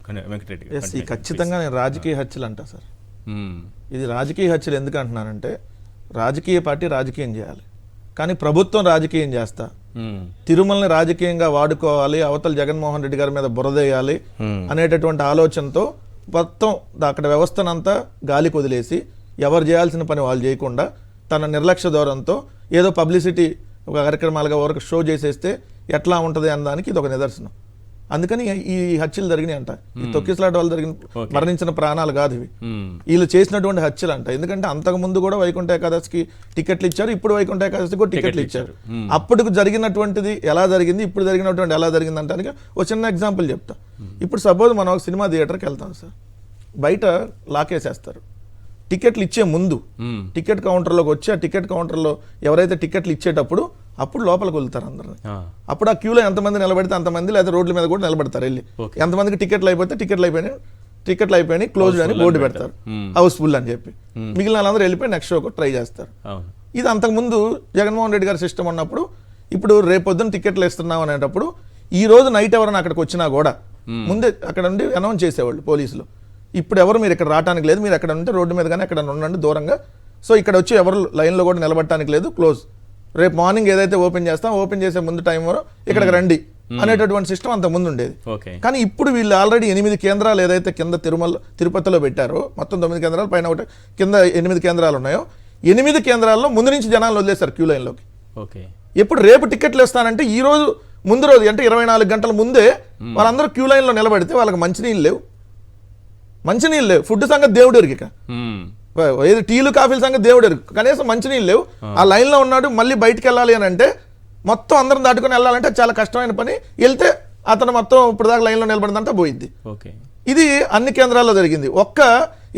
Venkatareddy yes, ఈ ఖచ్చితంగా నేను రాజకీయ హత్యలు అంటా సార్. ఇది రాజకీయ హత్యలు ఎందుకు అంటున్నానంటే, రాజకీయ పార్టీ రాజకీయం చేయాలి, కానీ ప్రభుత్వం రాజకీయం చేస్తా తిరుమలని రాజకీయంగా వాడుకోవాలి, అవతల జగన్మోహన్ రెడ్డి గారి మీద బురదేయాలి అనేటటువంటి ఆలోచనతో మొత్తం అక్కడ వ్యవస్థనంతా గాలికి వదిలేసి ఎవరు చేయాల్సిన పని వాళ్ళు చేయకుండా తన నిర్లక్ష్య ధోరణితో ఏదో పబ్లిసిటీ ఒక కార్యక్రమాలుగా వరకు షో చేసేస్తే ఎట్లా ఉంటుంది అనడానికి ఇది ఒక నిదర్శనం. అందుకని ఈ హత్యలు జరిగినాయి అంట. ఈ తొక్కిసలాట వాళ్ళు జరిగిన మరణించిన ప్రాణాలు కాదు ఇవి, వీళ్ళు చేసినటువంటి హత్యలు అంట. ఎందుకంటే అంతకు ముందు కూడా వైకుంఠ ఏకాదశికి టికెట్లు ఇచ్చారు, ఇప్పుడు వైకుంఠ ఏకాదశికి కూడా టికెట్లు ఇచ్చారు. అప్పటికి జరిగినటువంటిది ఎలా జరిగింది, ఇప్పుడు జరిగినటువంటి ఎలా జరిగింది అంటానికి ఒక చిన్న ఎగ్జాంపుల్ చెప్తా. ఇప్పుడు సపోజ్ మనం ఒక సినిమా థియేటర్కి వెళ్తాం సార్, బయట లాకేసేస్తారు. టికెట్లు ఇచ్చే ముందు టికెట్ కౌంటర్లోకి వచ్చి ఆ టికెట్ కౌంటర్లో ఎవరైతే టికెట్లు ఇచ్చేటప్పుడు అప్పుడు లోపలికి వెళ్తారు అందరిని. అప్పుడు ఆ క్యూలో ఎంతమంది నిలబడితే అంతమంది, లేదా రోడ్ల మీద కూడా నిలబడతారు వెళ్ళి. ఎంతమందికి టికెట్లు అయిపోతే టికెట్లు అయిపోయినాయి క్లోజ్డ్ అని బోర్డు పెడతారు, హౌస్ఫుల్ అని చెప్పి. మిగిలిన వాళ్ళందరూ వెళ్ళిపోయి నెక్స్ట్ షోకి ట్రై చేస్తారు. ఇది అంతకుముందు జగన్మోహన్ రెడ్డి గారి సిస్టమ్ ఉన్నప్పుడు. ఇప్పుడు రేపొద్దున టికెట్లు ఇస్తున్నాం అనేటప్పుడు ఈ రోజు నైట్ ఎవరైనా అక్కడికి వచ్చినా కూడా ముందే అక్కడ నుండి అనౌన్స్ చేసేవాళ్ళు పోలీసులు, ఇప్పుడు ఎవరు మీరు ఇక్కడ రావడానికి లేదు, మీరు ఎక్కడ ఉంటే రోడ్డు మీద కానీ ఎక్కడ ఉండండి దూరంగా, సో ఇక్కడ వచ్చి ఎవరు లైన్లో కూడా నిలబడటానికి లేదు, క్లోజ్. రేపు మార్నింగ్ ఏదైతే ఓపెన్ చేస్తాం ఓపెన్ చేసే ముందు టైం వరకు ఇక్కడికి రండి అనేటటువంటి సిస్టమ్ అంత ముందు ఉండేది. కానీ ఇప్పుడు వీళ్ళు ఆల్రెడీ 8 కేంద్రాలు ఏదైతే కింద తిరుపతిలో పెట్టారో, మొత్తం 9 కేంద్రాలు పైన ఒకటి కింద 8 కేంద్రాలు ఉన్నాయో, 8 కేంద్రాల్లో ముందు నుంచి జనాలు వదిలేస్తారు క్యూ లైన్లోకి. ఎప్పుడు రేపు టికెట్లు ఇస్తానంటే ఈ రోజు ముందు రోజు అంటే 24 గంటల ముందే వాళ్ళందరూ క్యూ లైన్లో నిలబడితే వాళ్ళకి మంచినీళ్ళు లేవు, ఫుడ్ సంగతి దేవుడు ఎరిగిక, ఏది టీలు కాఫీల సంగతి దేవుడు ఎరుగు, కనీసం మంచినీళ్ళు లేవు. ఆ లైన్లో ఉన్నాడు, మళ్ళీ బయటికి వెళ్ళాలి అని అంటే మొత్తం అందరం దాటుకొని వెళ్ళాలంటే చాలా కష్టమైన పని. వెళ్తే అతను మొత్తం ఇప్పుడు దాకా లైన్లో నిలబడిందంటే పోయిద్ది. ఇది అన్ని కేంద్రాల్లో జరిగింది. ఒక్క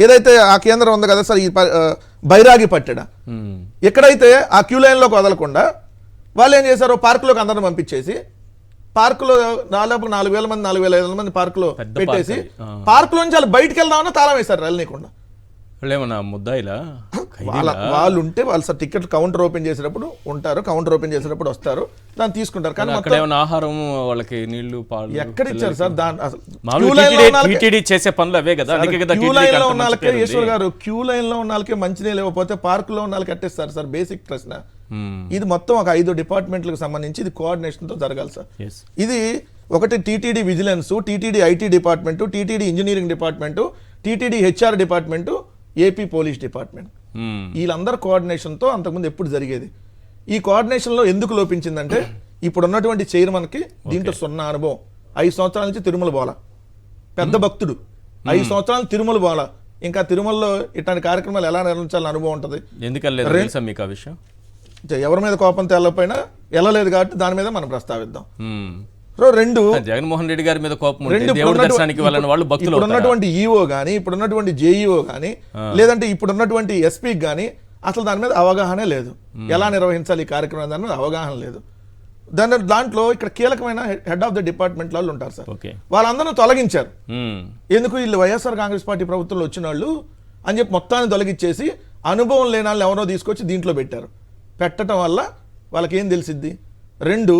ఏదైతే ఆ కేంద్రం ఉంది కదా సార్, ఈ బైరాగి పట్టెడ, ఎక్కడైతే ఆ క్యూ లైన్లోకి వదలకుండా వాళ్ళు ఏం చేశారు, పార్కులోకి అందరిని పంపించేసి పార్కులో దాదాపు 4,000 మంది 4,500 మంది పార్కులో పెట్టేసి పార్కులో నుంచి వాళ్ళు బయటికి వెళ్దామన్నా తాళం వేశారు వెళ్ళనీయకుండా. వాళ్ళు ఉంటే వాళ్ళు సార్ టికెట్ కౌంటర్ ఓపెన్ చేసేటప్పుడు ఉంటారు, కౌంటర్ ఓపెన్ చేసేటప్పుడు వస్తారు, దాన్ని తీసుకుంటారు. కానీ ఆహారం వాళ్ళకి నీళ్లు పాలు ఎక్కడ ఇచ్చారు సార్? క్యూ లైన్ లో ఉన్న వాళ్ళకే ఈశ్వర్ గారు, క్యూ లైన్ లో ఉన్న వాళ్ళకే మంచినీళ్ళు ఇవ్వకపోతే పార్క్ లో ఉన్న వాళ్ళకి కట్టేస్తారు సార్. బేసిక్ ప్రశ్న ఇది. మొత్తం ఒక 5 డిపార్ట్మెంట్లకు సంబంధించి ఇది కోఆర్డినేషన్ తో జరగాలి సార్. ఇది ఒకటి TTD vigilance, TTD IT department, TTD engineering department, TTD HR department, AP police department, వీళ్ళందరూ కోఆర్డినేషన్తో అంతకుముందు ఎప్పుడు జరిగేది. ఈ కోఆర్డినేషన్లో ఎందుకు లోపించిందంటే ఇప్పుడు ఉన్నటువంటి చైర్మన్కి దీంట్లో 0 అనుభవం. 5 సంవత్సరాల నుంచి తిరుమల బోల, పెద్ద భక్తుడు, 5 సంవత్సరాలు తిరుమల బోల, ఇంకా తిరుమలలో ఇట్లాంటి కార్యక్రమాలు ఎలా నిర్వహించాలని అనుభవం ఉంటుంది. ఎవరి మీద కోపంతో వెళ్ళకపోయినా వెళ్ళలేదు కాబట్టి దాని మీద మనం ప్రస్తావిద్దాం. రెండు జగన్మోహన్ రెడ్డి గారి మీద కోపం ఇప్పుడున్నటువంటి ఈఓ గానీ, ఇప్పుడున్నటువంటి జేఈఓ గానీ, లేదంటే ఇప్పుడున్నటువంటి ఎస్పీ గానీ అసలు దాని మీద అవగాహనే లేదు. ఎలా నిర్వహించాలి ఈ కార్యక్రమం దాని మీద అవగాహన లేదు. దాంట్లో ఇక్కడ కీలకమైన హెడ్ ఆఫ్ ద డిపార్ట్మెంట్ వాళ్ళు ఉంటారు సార్, వాళ్ళందరూ తొలగించారు. ఎందుకు వీళ్ళు వైఎస్ఆర్ కాంగ్రెస్ పార్టీ ప్రభుత్వంలో వచ్చిన వాళ్ళు అని చెప్పి మొత్తాన్ని తొలగించేసి అనుభవం లేని వాళ్ళని ఎవరో తీసుకొచ్చి దీంట్లో పెట్టారు. పెట్టడం వల్ల వాళ్ళకి ఏం తెలిసిద్ది? రెండు,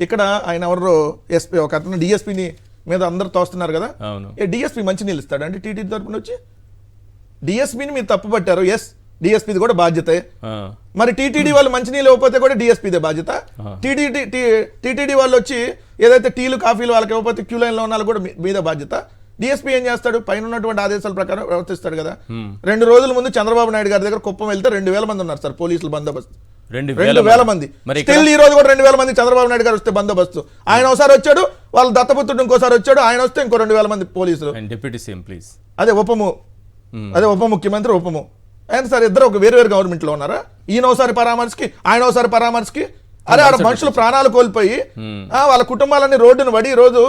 ఇక్కడ ఆయన ఎవరో ఎస్పీ, ఒక అతను డిఎస్పీని మీద అందరు తోస్తున్నారు కదా, డిఎస్పీ మంచి నీళ్ళు ఇస్తాడు అంటే టీటీడీ తరపున వచ్చి డిఎస్పీని మీరు తప్పు పట్టారు, ఎస్ డిఎస్పీది కూడా బాధ్యతే. మరి టీటీడీ వాళ్ళు మంచినీళ్ళు ఇవ్వకపోతే కూడా డిఎస్పీదే బాధ్యత. టీటీడీ వాళ్ళు వచ్చి ఏదైతే టీలు కాఫీలు వాళ్ళకి ఇవ్వకపోతే క్యూ లైన్లో ఉన్న కూడా మీద బాధ్యత. డిఎస్పీ ఏం చేస్తాడు? పైన ఉన్నటువంటి ఆదేశాల ప్రకారం ప్రవర్తిస్తాడు కదా. 2 రోజుల ముందు చంద్రబాబు నాయుడు గారి దగ్గర కుప్పం వెళ్తే 2,000 మంది ఉన్నారు సార్ పోలీసులు బందోబస్తు. 2,000 మంది. స్టిల్ ఈ రోజు కూడా 2,000 మంది చంద్రబాబు నాయుడు గారు వస్తే బందోబస్తు. ఆయన ఒకసారి వచ్చాడు, వాళ్ళ దత్తపుత్రుడు ఇంకోసారి వచ్చాడు, ఆయన వస్తే ఇంకో 2,000 మంది పోలీసులు. అదే ఉప ముఖ్యమంత్రి ఉపము ఆయన సార్, ఇద్దరు ఒక వేరు గవర్నమెంట్ లో ఉన్నారా? ఈయన ఒకసారి పరామర్శకి, ఆయన ఒకసారి పరామర్శకి. అరే ఆడ మనుషులు ప్రాణాలు కోల్పోయి వాళ్ళ కుటుంబాలన్నీ రోడ్డును పడి రోజు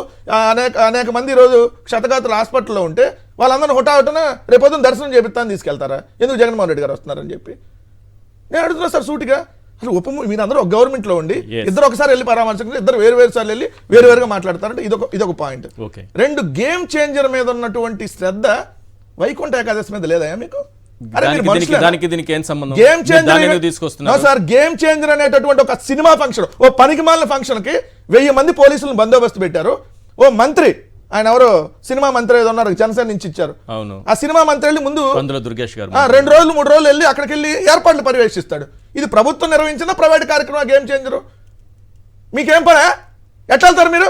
అనేక మంది రోజు క్షతగాతులు హాస్పిటల్లో ఉంటే వాళ్ళందరూ హుటాహుటన రేపొద్దున దర్శనం చేపిస్తాను తీసుకెళ్తారా? ఎందుకు జగన్మోహన్ రెడ్డి గారు వస్తున్నారని చెప్పి నేను అడుగుతున్నా సార్ సూటిగా. అసలు మీరందరూ ఒక గవర్నమెంట్ లో ఉండి ఇద్దరు ఒకసారి వెళ్ళి పరామర్శించారు, ఇద్దరు వేరు సార్లు వెళ్ళి వేరువేరుగా మాట్లాడతారంటే ఇదొక పాయింట్. 2, గేమ్ చేంజర్ మీద ఉన్నటువంటి శ్రద్ధ వైకుంఠ ఏకాదశి మీద లేదా మీకు? గేమ్ చేంజర్ అనేటటువంటి ఒక సినిమా ఫంక్షన్, ఓ పనికిమాలిన ఫంక్షన్ కి 1000 మంది పోలీసులను బందోబస్తు పెట్టారు. ఓ మంత్రి ఆయన ఎవరు సినిమా మంత్రి ఏదో ఉన్నారు జనసేన నుంచి ఇచ్చారు. అవును, ఆ సినిమా మంత్రి వెళ్ళి ముందు పందుల దుర్గేష్ గారు 2 రోజులు 3 రోజులు వెళ్ళి అక్కడికి వెళ్ళి ఏర్పాట్లు పర్యవేక్షిస్తాడు. ఇది ప్రభుత్వం నిర్వహించిన ప్రైవేట్ కార్యక్రమం, గేమ్ చేంజరు. మీకేం పనే? ఎట్లా వెళ్తారు మీరు?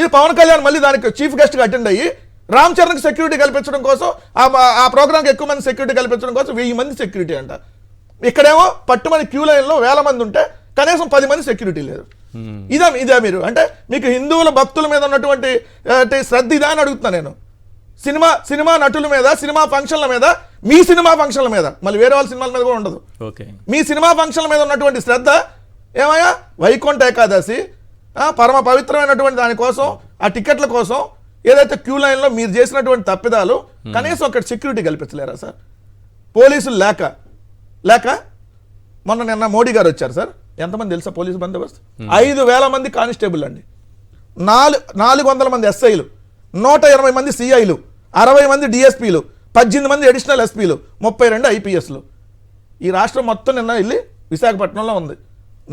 ఇది పవన్ కళ్యాణ్ మళ్ళీ దానికి చీఫ్ గెస్ట్గా అటెండ్ అయ్యి రామ్ చరణ్కి సెక్యూరిటీ కల్పించడం కోసం, ఆ ప్రోగ్రామ్కి ఎక్కువ మంది సెక్యూరిటీ కల్పించడం కోసం 1000 మంది సెక్యూరిటీ అంట. ఇక్కడేమో పట్టుమని క్యూ లైన్లో 1000 మంది ఉంటే కనీసం 10 మంది సెక్యూరిటీ లేరు. ఇదే మీరు అంటే మీకు హిందువుల భక్తుల మీద ఉన్నటువంటి శ్రద్ధ ఇదా అని అడుగుతున్నా నేను. సినిమా నటుల మీద, సినిమా ఫంక్షన్ల మీద, మీ సినిమా ఫంక్షన్ల మీద, మళ్ళీ వేరే వాళ్ళ సినిమాల మీద కూడా ఉండదు. మీ సినిమా ఫంక్షన్ల మీద ఉన్నటువంటి శ్రద్ధ ఏమయ్యా? వైకుంఠ ఏకాదశి పరమ పవిత్రమైనటువంటి దానికోసం, ఆ టికెట్ల కోసం ఏదైతే క్యూ లైన్లో మీరు చేసినటువంటి తప్పిదాలు కనీసం అక్కడ సెక్యూరిటీ కల్పించలేరా సార్? పోలీసులు లేక నిన్న మోడీ గారు వచ్చారు సార్. ఎంతమంది తెలుసా పోలీసు బందోబస్తు? 5000 మంది కానిస్టేబుల్ అండి, 400 మంది ఎస్ఐలు, 120 మంది సిఐలు, 60 మంది డిఎస్పీలు, 18 మంది అడిషనల్ ఎస్పీలు, 32 ఐపీఎస్లు. ఈ రాష్ట్రం మొత్తం నిన్న వెళ్ళి విశాఖపట్నంలో ఉంది.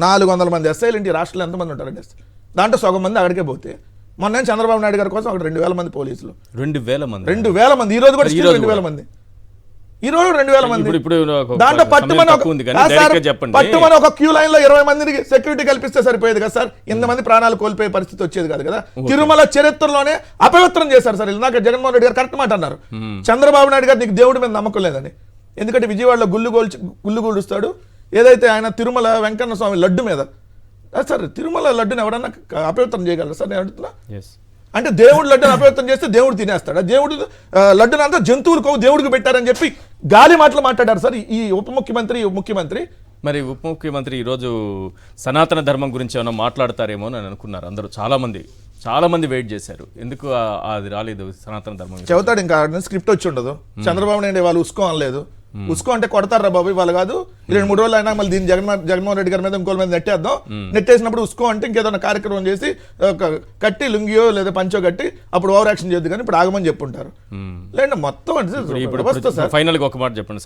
400 మంది ఎస్ఐలు ఇంటి రాష్ట్రంలో ఎంతమంది ఉంటారండి? దాంట్లో సగం మంది అక్కడికే పోతే మొన్న చంద్రబాబు నాయుడు గారి కోసం అక్కడ 2000 మంది పోలీసులు, 2000 మంది. ఈ రోజు కూడా 2000 మంది, ఈ రోజు 2000 మంది. దాంట్లో పట్టుమని ఒక క్యూ లైన్ లో 20 మందికి సెక్యూరిటీ కల్పిస్తే సరిపోయేది కదా సార్? ఇంతమంది ప్రాణాలు కోల్పోయే పరిస్థితి వచ్చేది కాదు కదా. తిరుమల చరిత్రలోనే అపవిత్రం చేశారు సార్. ఇందాక జగన్మోహన్ రెడ్డి గారు కరెక్ట్ మాట అన్నారు. చంద్రబాబు నాయుడు గారు నీకు దేవుడి మీద నమ్మకం లేదని. ఎందుకంటే విజయవాడలో గుళ్ళు కూలుస్తాడు. ఏదైతే ఆయన తిరుమల వెంకన్న స్వామి లడ్డు మీద సార్, తిరుమల లడ్డుని ఎవరన్నా అపవిత్రం చేయగలరు సార్? నేను అడుగుతున్నా. అంటే దేవుడు లడ్డుని అపవిత్రం చేస్తే దేవుడు తినేస్తాడు. దేవుడు లడ్డుని అంతా జంతువులకు దేవుడికి పెట్టారని చెప్పి గాలి మాటలు మాట్లాడారు సార్ ఈ ముఖ్యమంత్రి. మరి ఉప ముఖ్యమంత్రి ఈరోజు సనాతన ధర్మం గురించి ఏమైనా మాట్లాడతారేమో అని అనుకున్నారు అందరూ. చాలా మంది వెయిట్ చేశారు. ఎందుకు అది రాలేదు? సనాతన ధర్మం చెబుతాడు, ఇంకా స్క్రిప్ట్ వచ్చి ఉండదు. చంద్రబాబు నాయుడు వాళ్ళు ఉసుకో అనలేదు. ఉసుకో అంటే కొడతారా బాబు వాళ్ళు కాదు. 2-3 రోజులు అయినా మళ్ళీ దీన్ని జగన్మోహన్ రెడ్డి గారి మీద ఇంకోళ్ళ మీద నెట్టేద్దాం. నెట్టేసినప్పుడు ఉసుకో అంటే ఇంకేదైనా కార్యక్రమం చేసి కట్టి లుంగియో లేదా పంచో కట్టి అప్పుడు ఓవర్ యాక్షన్ చేయొద్దు. కానీ ఇప్పుడు ఆగమని చెప్పుంటారు. లేదంటే మొత్తం ఫైనల్ గా ఒక మాట చెప్పండి.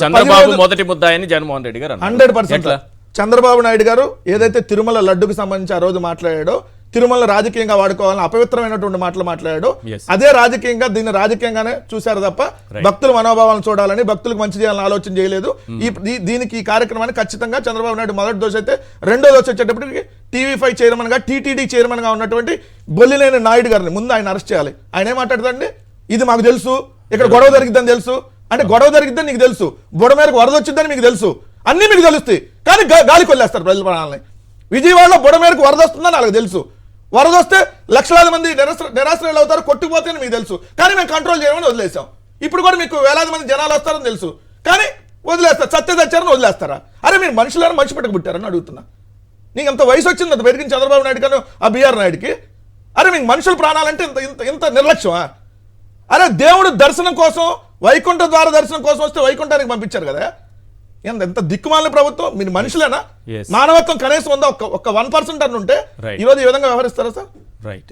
చంద్రబాబు మొదటి ముద్దాయని జగన్మోహన్ రెడ్డి గారు 100%. చంద్రబాబు నాయుడు గారు ఏదైతే తిరుమల లడ్డుకు సంబంధించి ఆ రోజు మాట్లాడాడో, తిరుమల రాజకీయంగా వాడుకోవాలని అపవిత్రమైనటువంటి మాటలు మాట్లాడాడు. అదే రాజకీయంగా దీన్ని రాజకీయంగానే చూశారు తప్ప భక్తుల మనోభావాలను చూడాలని, భక్తులకు మంచి చేయాలని ఆలోచన చేయలేదు. దీనికి ఈ కార్యక్రమాన్ని ఖచ్చితంగా చంద్రబాబు నాయుడు మొదటి దోష అయితే, రెండో దోష వచ్చేటప్పటికి TV5 చైర్మన్ గా, టీటీడీ చైర్మన్ గా ఉన్నటువంటి బొల్లినేని నాయుడు గారిని ముందు ఆయన అరెస్ట్ చేయాలి. ఆయన ఏం మాట్లాడతాడండి? ఇది మాకు తెలుసు, ఇక్కడ గొడవ జరిగిద్దని తెలుసు. అంటే గొడవ జరిగిద్దని నీకు తెలుసు, బుడ మేరకు వరద వచ్చిందని మీకు తెలుసు, అన్ని మీకు తెలుస్తాయి. కానీ గాలి కొల్లేస్తారు ప్రజల ప్రాణాలని. విజయవాడలో బుడ మేరకు వరద వస్తుందని వాళ్ళకి తెలుసు. వరద వస్తే లక్షలాది మంది నిరాశ్రయాలు అవుతారు, కొట్టుకుపోతాయని మీకు తెలుసు. కానీ మేము కంట్రోల్ చేయమని వదిలేసాం. ఇప్పుడు కూడా మీకు వేలాది మంది జనాలు వస్తారని తెలుసు, కానీ వదిలేస్తారు. తెచ్చారని వదిలేస్తారా? అరే మీరు మనుషులను మనిషి పెట్టుకుంటారని అడుగుతున్నా. నీకు ఎంత వయసు వచ్చింది అది పెరిగిన చంద్రబాబు నాయుడు కానీ ఆ బిఆర్ నాయుడుకి? అరే మీకు మనుషుల ప్రాణాలంటే ఇంత నిర్లక్ష్యమా? అరే దేవుడు దర్శనం కోసం, వైకుంఠ ద్వార దర్శనం కోసం వస్తే వైకుంఠానికి పంపించారు కదా. ఎంత దిక్కుమాలిన ప్రభుత్వం. మీరు మనుషులేనా? మానవత్వం కనీసం ఉందా? ఒక 1% అని ఉంటే ఈరోజు ఈ విధంగా వ్యవహరిస్తారా సార్? రైట్.